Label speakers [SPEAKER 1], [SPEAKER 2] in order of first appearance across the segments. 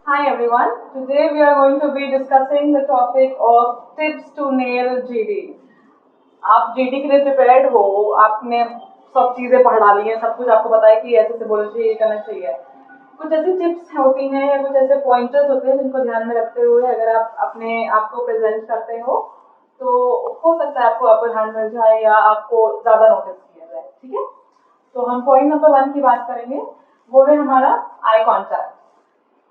[SPEAKER 1] Hi everyone. Today we are going to be discussing the topic of tips to nail GD. आप GD के लिए prepared हो, आपने सब चीजें पढ़ा ली हैं, सब कुछ आपको पता है कि ऐसे से बोलना चाहिए, ये करना चाहिए। कुछ ऐसी टिप्स होती हैं या कुछ ऐसे पॉइंटर्स होते हैं जिनको ध्यान में रखते हुए अगर आप अपने आप को प्रेजेंट करते हो तो हो सकता है आपको अपर हैंड मिल जाए या आपको ज्यादा नोटिस किया जाए। ठीक है, तो हम पॉइंट नंबर 1 की बात करेंगे, वो है हमारा आई कॉन्टैक्ट।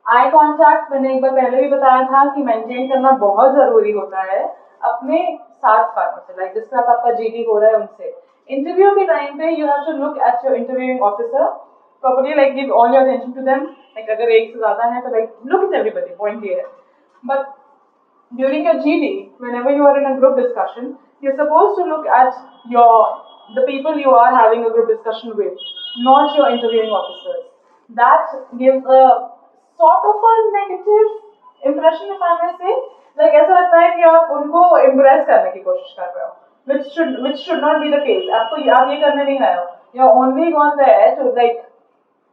[SPEAKER 1] आई कॉन्टैक्ट मैंने एक बार पहले भी बताया था कि मेंटेन करना बहुत जरूरी होता है अपने साथ वालों से, लाइक जिसके साथ आपका जीडी हो रहा है उनसे। इंटरव्यू के टाइम पे you have to look at your interviewing officer properly, like give all your attention to them. Like अगर एक से ज्यादा है तो like look at everybody, point ये है। But during your GD, whenever you are in a group discussion, you're supposed to look at the people you are having a group discussion with, not your interviewing officers. That gives a sort of a negative impression, if I may say. Like ऐसा लगता है कि आप उनको impress करने की कोशिश कर रहे हो, which should not be the case. आप ये करने नहीं आए हो. You're only gone there to like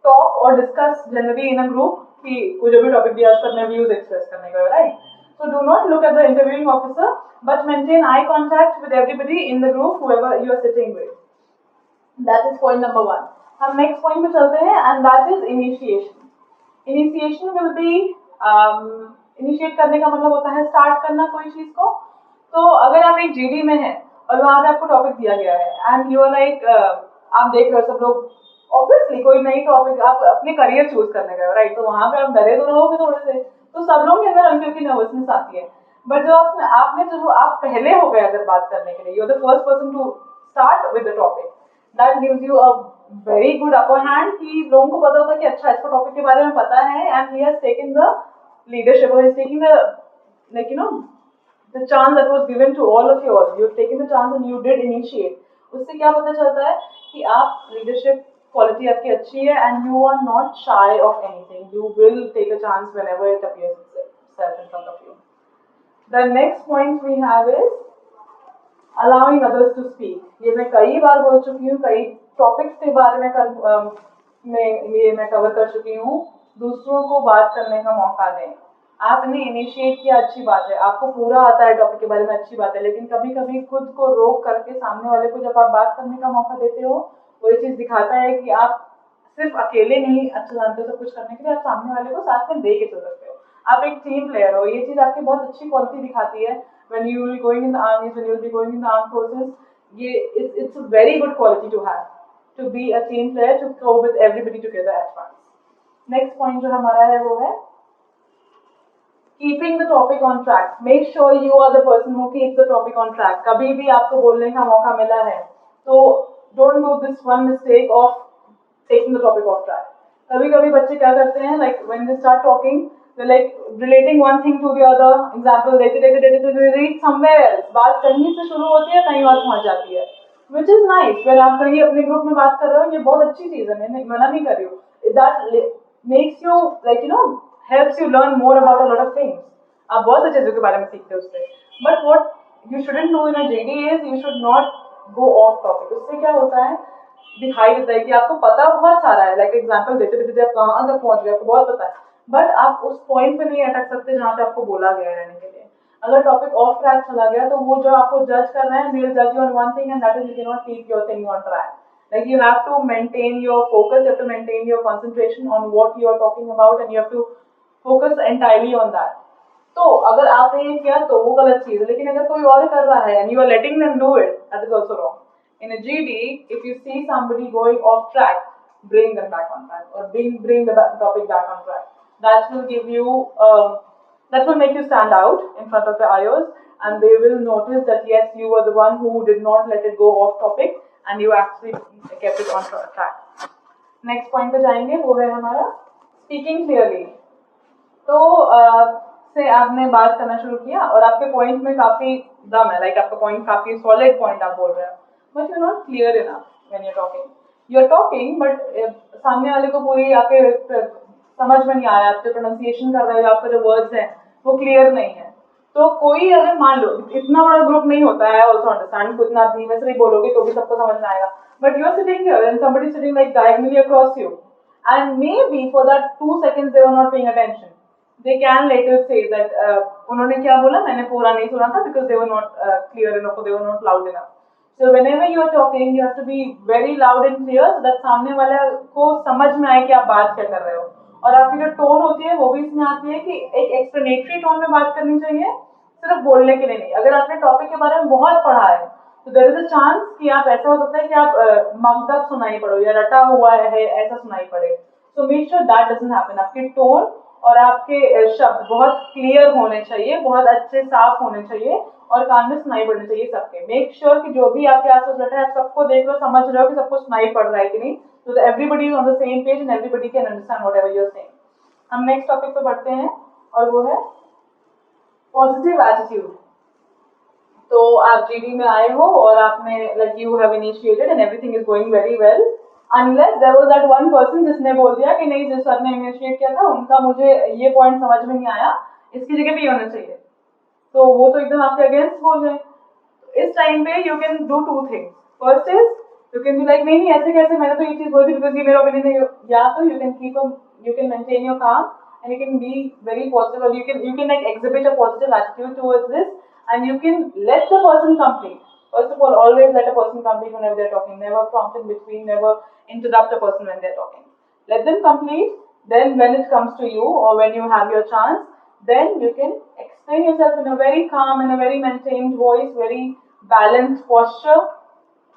[SPEAKER 1] talk or discuss generally in a group कि कोई जो भी टॉपिक दिया उस पर अपने व्यूज एक्सप्रेस करने का, right? So do not look at the interviewing officer, but maintain eye contact with everybody in the group, whoever you are sitting with. That is point number 1. हम next point पे चलते हैं, and that is initiation. Initiation will be initiate करने का मतलब होता है start करना कोई चीज को। तो अगर आप एक जीडी में हैं और वहाँ पे आपको टॉपिक दिया गया है and you are like आप देख रहे हो सब लोग ऑब्वियसली कोई नई टॉपिक, आप अपने करियर चूज करने गए हो, राइट? तो वहाँ पे आप डरे तो रहोगे थोड़े से, तो सब लोग के अंदर हल्की हल्की नर्वसनेस आती है। बट जो आपने जो आप पहले हो गए अगर बात करने के लिए, you are the first person to start with the topic, that gives you a very good upper hand कि लोगों को पता होता है कि अच्छा इसको टॉपिक के बारे में पता है and he has taken the leadership और he is taking the like the chance that was given to all of you all. You've taken the chance and you did initiate. उससे क्या पता चलता है कि आप लीडरशिप क्वालिटी आपकी अच्छी है and you are not shy of anything. You will take a chance whenever it appears itself in front of you. The next point we have is allowing others to speak. ये मैं कई बार बोल चुकी हूँ, कई टॉपिक्स के बारे में मैं कवर कर चुकी हूँ। दूसरों को बात करने का मौका दें। आपने इनिशिएट किया, अच्छी बात है, आपको पूरा आता है टॉपिक के बारे में, अच्छी बात है, लेकिन कभी कभी खुद को रोक करके सामने वाले को जब आप बात करने का मौका देते हो, वो ये चीज दिखाता है कि आप सिर्फ अकेले नहीं अच्छा जानते हो सब कुछ करने के लिए, आप सामने वाले को साथ में दे के चल सकते हो। आप एक टीम प्लेयर हो, ये चीज आपकी बहुत अच्छी क्वालिटी दिखाती है। when you will be going in the armies, when you will be going in the armed forces, it's a very good quality to have, to be a team player, to go with everybody together at once. Next point जो हमारा है वो है keeping the topic on track. Make sure you are the person who keeps the topic on track. कभी भी आपको बोलने का मौका मिला है तो don't do this one mistake of taking the topic off track. कभी कभी बच्चे क्या करते हैं, like when they start talking, they're like relating one thing to the other. Example they read somewhere else. बात कहीं से शुरू होती है कहीं और पहुंच जाती है, which is nice. when आप कहीं अपने ग्रुप में बात कर रहे हो, ये बहुत अच्छी चीज है, मैं मना नहीं कर रही हूँ. That makes you like helps you learn more about a lot of things. आप बहुत से चीजों के बारे में सीखते हो उससे. But what you shouldn't do in a JD is you should not go off topic. उससे क्या होता है, दिखाई देता है कि आपको पता बहुत सारा है, लाइक एग्जाम्पल देते देते आप कहाँ तक पहुंच गए, आपको बहुत पता है, बट आप उस पॉइंट पे नहीं अटक सकते जहाँ पे आपको बोला गया है रहने के लिए। अगर टॉपिक ऑफ ट्रैक चला गया तो वो जो आपको जज कर रहे हैं, they will judge you on one thing and that is you cannot keep your thing on track. Like you have to maintain your focus, you have to maintain your concentration on what you are talking about and you have to focus entirely on that. तो अगर आपने ये किया तो वो गलत चीज है, लेकिन अगर कोई और कर रहा है and you are letting them do it, that is also wrong. In a GD, if you see somebody going off track, bring them back on track or bring the topic back on track. That will give you, that will make you stand out in front of the IOs and they will notice that yes, you were the one who did not let it go off topic and you actually kept it on track. Next point पे जाएंगे, वो है हमारा speaking clearly. तो से आपने बात करना शुरू किया और आपके पॉइंट में काफी दम है, लाइक आपका पॉइंट काफी सॉलिड पॉइंट आप बोल रहे हो, but you not clear enough when you are talking but सामने वाले को पूरी आपके समझ में नहीं आया, आपके प्रोनाउंसिएशन कर रहे हो, आपके जो वर्ड्स हैं वो क्लियर नहीं है। तो कोई अगर मान लो इतना बड़ा ग्रुप नहीं होता है, ऑल्सो अंडरस्टैंड, कुछ ना धीमे से भी बोलोगे तो भी सबको समझ में आएगा, but you are sitting here and somebody sitting like diagonally across you and maybe for that 2 seconds they were not paying attention. they can later say that उन्होंने क्या बोला, मैंने पूरा नहीं सुना था, because they were not clear enough or they were not loud enough. So whenever you are talking, you have to be very loud and clear so that सामने वाले को समझ में आए कि आप बात क्या कर रहे हो. और आपकी जो टोन होती है वो भी इसमें आती है कि एक एक्सप्लेनेटरी टोन में बात करनी चाहिए, सिर्फ बोलने के लिए नहीं. अगर आपने टॉपिक के बारे में बहुत पढ़ा है तो देयर इज अ चांस कि आप, ऐसा हो सकता है कि आप मम्ड अप सुनाई पड़ो या रटा हुआ है ऐसा सुनाई पड़े. So make sure that doesn't happen. आपकी टोन और आपके शब्द बहुत क्लियर होने चाहिए, बहुत अच्छे साफ होने चाहिए और कान में सुनाई पड़ने चाहिए सबके. मेक श्योर कि जो भी आपके आसपास बैठा है आप सबको देख लो, समझ रहे हो कि सबको सुनाई पड़ रहा है कि नहीं. So everybody is on the same page and everybody can understand whatever you're saying. हम नेक्स्ट टॉपिक पे बढ़ते हैं और वो है पॉजिटिव एटीट्यूड. तो आप जीडी में आए हो और आपने like you have initiated and everything is going very well, unless there was that one person जिसने बोल दिया कि नहीं, जिस सर ने इनिशिएट किया था उनका मुझे ये पॉइंट समझ में नहीं आया, इसकी जगह पे ये होना चाहिए. तो वो तो एकदम आपके अगेंस्ट बोल रहे. इस टाइम पे you can do two things. First is you can be like नहीं ऐसे कैसे, मैंने तो ये चीज बोली थी बिकॉज ये मेरा ओपिनियन है. या तो यू कैन मेंटेन योर काम and you can be very positive, or you can like exhibit a positive attitude towards this, and you can let the person complete. First of all, always let a person complete whenever they're talking. Never prompt in between, never interrupt a person when they're talking. Let them complete. Then when it comes to you or when you have your chance, then you can explain yourself in a very calm, in a very maintained voice, very balanced posture.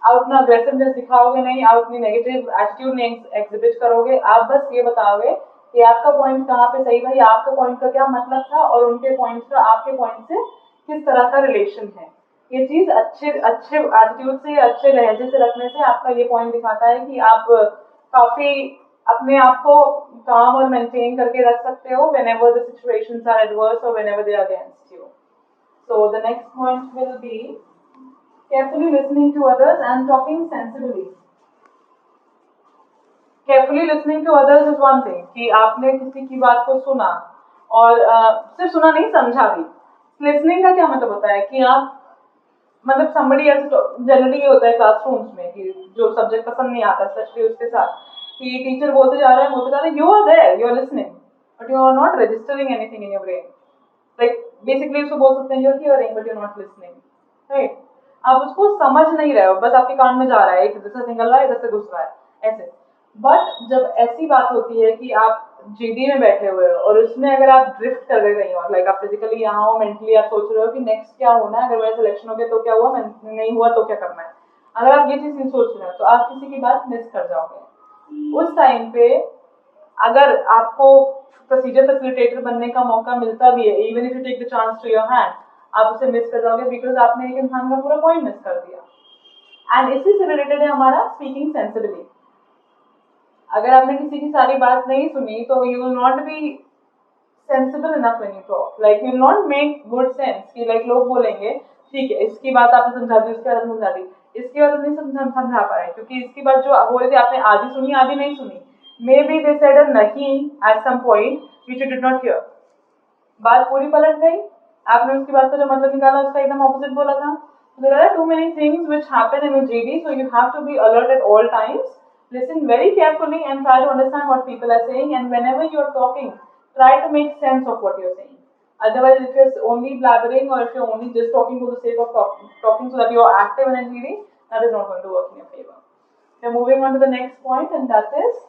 [SPEAKER 1] आप अपना aggressiveness दिखाओगे नहीं, आप अपनी negative attitude नहीं exhibit करोगे. आप बस ये बताओगे कि आपका पॉइंट कहाँ पे सही था या आपका पॉइंट का क्या मतलब था और उनके पॉइंट का आपके पॉइंट से किस तरह का रिलेशन है. ये चीज अच्छे एटीट्यूड से, अच्छे लहजे से रखने से आपका ये पॉइंट दिखाता है कि आप काफी अपने आप को काम और मेंटेन करके रख सकते हो whenever the situations are adverse or whenever they are against you. So the next point will be carefully listening to others and talking sensibly. Carefully listening to others is one thing, कि आपने किसी की बात को सुना और सिर्फ सुना नहीं, समझा भी. लिसनिंग का क्या मतलब होता है कि आप मतलब somebody else, जनरली ये होता है क्लासरूम्स में कि जो सब्जेक्ट पसंद नहीं आता स्पेशली उसके साथ, कि टीचर बोलते जा रहे हैं, you are there, you are listening but you are not registering anything in your brain. Like basically उसको बोल सकते हैं you are hearing but you are not listening, right. आप उसको समझ नहीं रहे हो, बस आपके कान में जा रहा है, इधर से निकल रहा है, इधर से घुस रहा है ऐसे. बट जब ऐसी बात होती है कि आप जीडी में बैठे हुए हो और उसमें अगर आप ड्रिफ्ट कर रहे कहीं और, लाइक आप फिजिकली यहाँ हो, मेंटली आप सोच रहे हो कि नेक्स्ट क्या होना है, अगर मेरा सिलेक्शन हो गया तो क्या हुआ, नहीं हुआ तो क्या करना है, अगर आप ये चीज नहीं सोच रहे हो तो आप किसी की बात मिस कर जाओगे. उस टाइम पे अगर आपको प्रोसीजर फैसिलिटेटर बनने का मौका मिलता भी है, even if you take the chance to your hand, आप उसे मिस कर जाओगे बिकॉज आपने एक इंसान का पूरा पॉइंट मिस कर दिया. एंड इसी से रिलेटेड है हमारा स्पीकिंग सेंसिबली. अगर आपने किसी की सारी बात नहीं सुनी तो you will not be sensible enough when you talk. Like you will not make good sense. कि लाइक लोग बोलेंगे ठीक है इसकी बात आपने समझा दी, उसकी बात समझा दी, इसकी बात नहीं समझा पाए क्योंकि इसकी बात जो बोल रहे थे आपने आधी सुनी आधी नहीं सुनी. May be they said a नहीं at some point which you did not hear. बात पूरी पलट गई, आपने उसकी बात का जो मतलब निकाला उसका एकदम ऑपोजिट बोला था. There are too many things which happen in a GD, so you have to be alert at all times. Listen very carefully and try to understand what people are saying, and whenever you are talking, try to make sense of what you are saying. Otherwise, if you're only blabbering or if you're only just talking for the sake of talking so that you are active in a GD, that is not going to work in your favor. We're moving on to the next point, and that is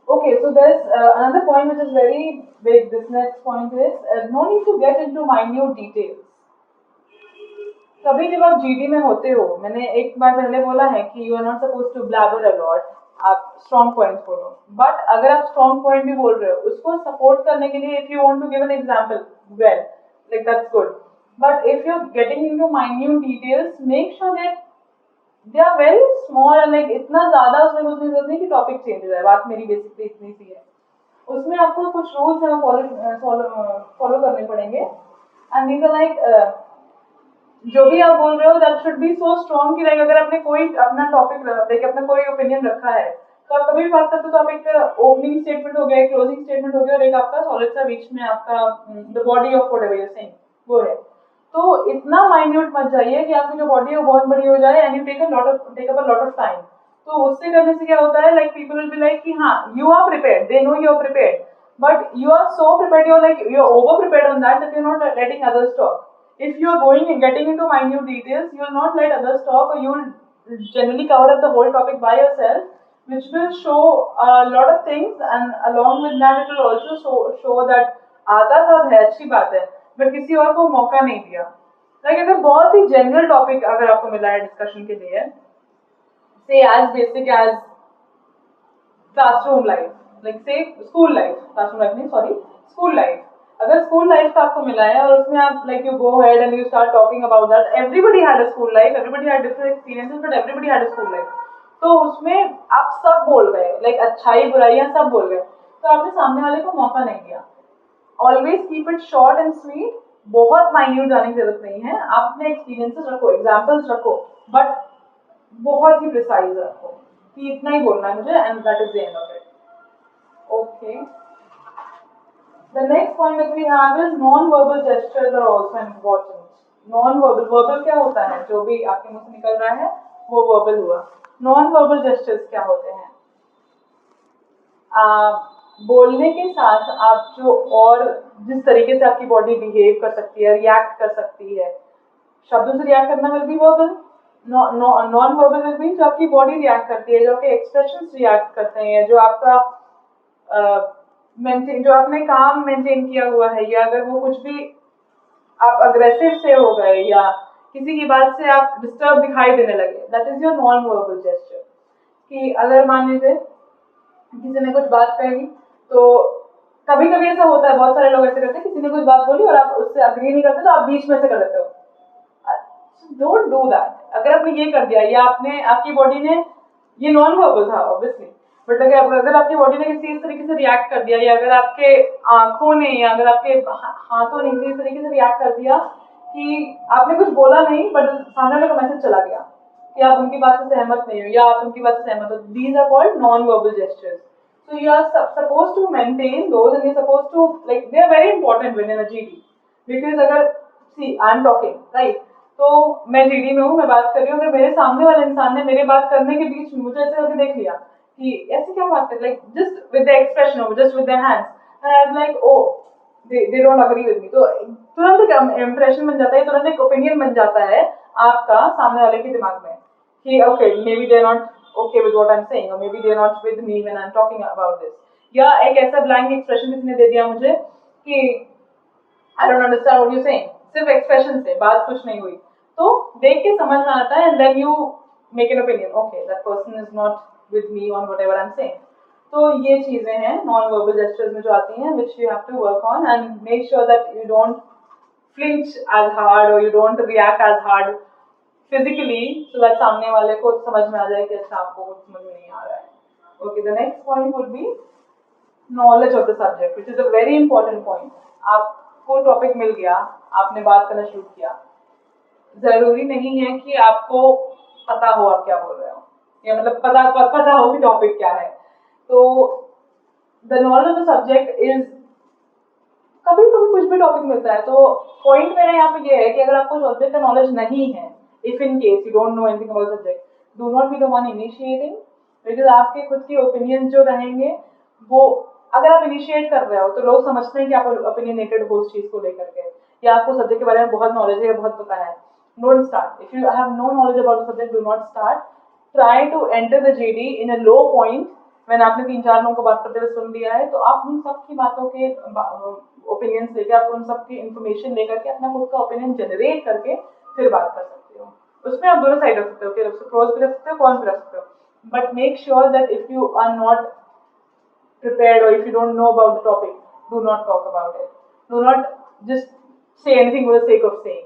[SPEAKER 1] okay. So there's another point which is very big. This next point is no need to get into minute details. कभी जब आप GD में होते हो, मैंने एक बार पहले बोला है कि you are not suppose to blabber a lot, आप स्ट्रॉन्ग पॉइंट्स बोलो. बट अगर आप स्ट्रॉन्ग पॉइंट भी बोल रहे हो उसको सपोर्ट करने के लिए if you want to give an example, well like that's good. But if you are getting into minute details, make sure that they are very small and like इतना ज्यादा उसमें कुछ नहीं जरूरत नहीं कि टॉपिक चेंज हो जाए. बात मेरी बेसिकली इतनी सी है. उसमें आपको कुछ रूल्स हैं फॉलो करने पड़ेंगे. एंड दीज आर लाइक जो भी आप बोल रहे हो that should be so strong कि लाइक अगर आपने कोई अपना टॉपिक लाइक अपना कोई ओपिनियन रखा है तो आप कभी भी बात करते हो तो आप एक ओपनिंग स्टेटमेंट हो गया, क्लोजिंग स्टेटमेंट हो गया और एक आपका सॉलिड सा बीच में आपका the body of whatever you are saying वो है. तो इतना माइन्यूट मत जाइए कि आपकी जो बॉडी है वो बहुत बड़ी हो जाए and you take up a lot of time. तो उससे करने से क्या होता है, like people will be like कि हाँ you are prepared, they know you are prepared, but you are so prepared, you're over prepared on that you're not letting others talk. If you are going and getting into minute details, you will not let others talk, or you will generally cover up the whole topic by yourself, which will show a lot of things, and along with that it will also show that आता सब है, अच्छी बात है, but किसी और को मौका नहीं दिया. अगर बहुत ही जनरल टॉपिक अगर आपको मिला है डिस्कशन के लिए, say as basic as classroom life, like say school life, classroom life नहीं, sorry, school life. अगर स्कूल लाइफ का आपको मिला है और उसमें आप like you go ahead and you start talking about that, everybody had a school life, everybody had different experiences, but everybody had a school life. तो उसमें आप सब बोल गए, like अच्छाई बुराइयां सब बोल गए, तो आपने सामने वाले को मौका नहीं दिया. Always keep it short and sweet. बहुत माइन्यूट जाने की जरूरत नहीं है. आप अपने एक्सपीरियंसेस रखो, एग्जाम्पल्स रखो, बट बहुत ही प्रिसाइज रखो कि इतना ही बोलना है मुझे, and that is the end of it. Okay, the next point that we have is non-verbal gestures are also important. Non-verbal, verbal क्या होता है? जो भी आपके मुंह से निकल रहा है वो verbal हुआ. Non-verbal gestures क्या होते हैं? बोलने के साथ आप जो और जिस तरीके से आपकी बॉडी बिहेव कर सकती है, रिएक्ट कर सकती है, शब्दों से रिएक्ट करना will be verbal. Non verbal will be जो आपकी बॉडी रिएक्ट करती है, जो आपके एक्सप्रेशंस रिएक्ट करते हैं, जो आपका मेंटेन, जो आपने काम मेंटेन किया हुआ है, या अगर वो कुछ भी आप अग्रेसिव से हो गए या किसी की बात से आप डिस्टर्ब दिखाई देने लगे, that is your non verbal gesture. कि अगर मान लीजिए किसी ने कुछ बात कही, तो कभी कभी ऐसा होता है, बहुत सारे लोग ऐसे करते हैं, किसी ने कुछ बात बोली और आप उससे अग्री नहीं करते तो आप बीच में से कर देते हो. Don't do that. अगर आपने ये कर दिया या आपने आपकी बॉडी ने, ये नॉन वर्बल था ऑब्वियसली, बट अगर आपकी बॉडी ने किसी इस तरीके से रिएक्ट कर दिया, या अगर आपके आंखों ने या अगर आपके हाथों ने किसी तरीके से रिएक्ट कर दिया कि आपने कुछ बोला नहीं बट सामने वाले का मैसेज चला गया कि आप उनकी बात से सहमत नहीं हो या आप उनकी बात से सहमत हो, these are called non verbal gestures. So you are supposed to maintain those, and you're supposed to, like, they are very important within a GD, because अगर see I am talking right, तो मैं GD में हूँ, मैं बात कर रही हूँ, अगर मेरे सामने वाले इंसान ने मेरे बात करने के बीच में मुझे ऐसे करके देख लिया कि ऐसे क्या बात कर, like just with the expression of just with their hands, and I was like, oh they don't agree with me, तो तुरंत एक इम्प्रेशन बन जाता है, तुरंत एक ओपिनियन बन जाता है आपका सामने वाले के दिमाग में कि okay maybe they are not okay with what I'm saying, or maybe they are not with me when I'm talking about this. या एक ऐसा ब्लैंक एक्सप्रेशन किसी ने दे दिया मुझे कि I don't understand what you're saying, सिर्फ एक्सप्रेशन से, बात कुछ नहीं हुई, तो देख के समझ में आता है, and then you make an opinion, okay that person is not with me on whatever I'm saying. तो ये चीजें हैं नॉन वर्बल जेस्चर्स में जो आती हैं, which you have to work on and make sure that you don't flinch as hard or you don't react as hard physically, so that सामने वाले को समझ में आ जाए कि अच्छा आपको कुछ समझ में नहीं आ रहा है. Okay, the next point would be knowledge of the subject, which is a very important point. आपको टॉपिक मिल गया, आपने बात करना शुरू किया, जरूरी नहीं है कि आपको पता हो आप क्या बोल रहे हो, या मतलब पता हो कि टॉपिक क्या है. तो the knowledge of the subject is, कभी कभी कुछ भी टॉपिक मिलता है, तो पॉइंट मेरा यहाँ पे ये है कि अगर आपको सब्जेक्ट का नॉलेज नहीं है, if in case you don't know anything about the subject, do not be the one initiating, because आपके खुद के ओपिनियन जो रहेंगे वो, अगर आप इनिशिएट कर रहे हो तो लोग समझते हैं कि आप ओपिनियनेटेड हो उस चीज को लेकर के, या आपको सब्जेक्ट के बारे में बहुत नॉलेज है, बहुत पता है. Don't start if you have no knowledge about the subject. Do not start. Try to enter the GD in a low point. मैंने आपने 3-4 लोगों को बात करते हुए सुन लिया है, तो आप उन सब की बातों के ओपिनियंस लेकर, आप उन सब की इंफॉर्मेशन लेकर के अपना खुद का ओपिनियन जनरेट करके फिर बात कर सकते हो. उसमें आप दोनों साइड रख सकते हो, कि प्रोज भी रख सकते हो, कॉन्स भी रख सकते हो, but make sure that if you are not prepared or if you don't know about the topic, do not talk about it. Do not just say anything for the sake of saying.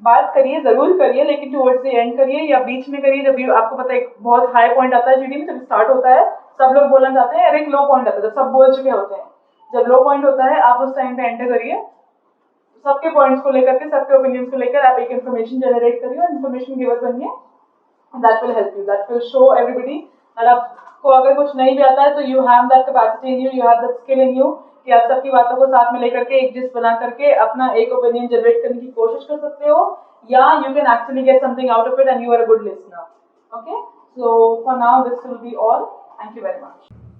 [SPEAKER 1] बात करिए, जरूर करिए, लेकिन towards the end करिए या बीच में करिए, जब आपको पता है एक बहुत हाई पॉइंट आता है जीडी में, जब स्टार्ट होता है सब लोग बोलना चाहते हैं, और एक लो पॉइंट आता है जब सब बोल चुके होते हैं. जब लो पॉइंट होता है आप उस टाइम पे एंटर करिए, सबके पॉइंट्स को लेकर के, सबके ओपिनियंस को लेकर आप एक इन्फॉर्मेशन जनरेट करिए और इन्फॉर्मेशन गिवर बनिए. That will help you, that will show everybody that आपको अगर कुछ नहीं भी आता है तो you have that capacity in you, you have that skill in you, कि आप सबकी बातों को साथ में लेकर के एक जिस बना करके अपना एक ओपिनियन जनरेट करने की कोशिश कर सकते हो, या you can actually get something out of it and you are a good listener. Okay, so for now this will be all. Thank you very much.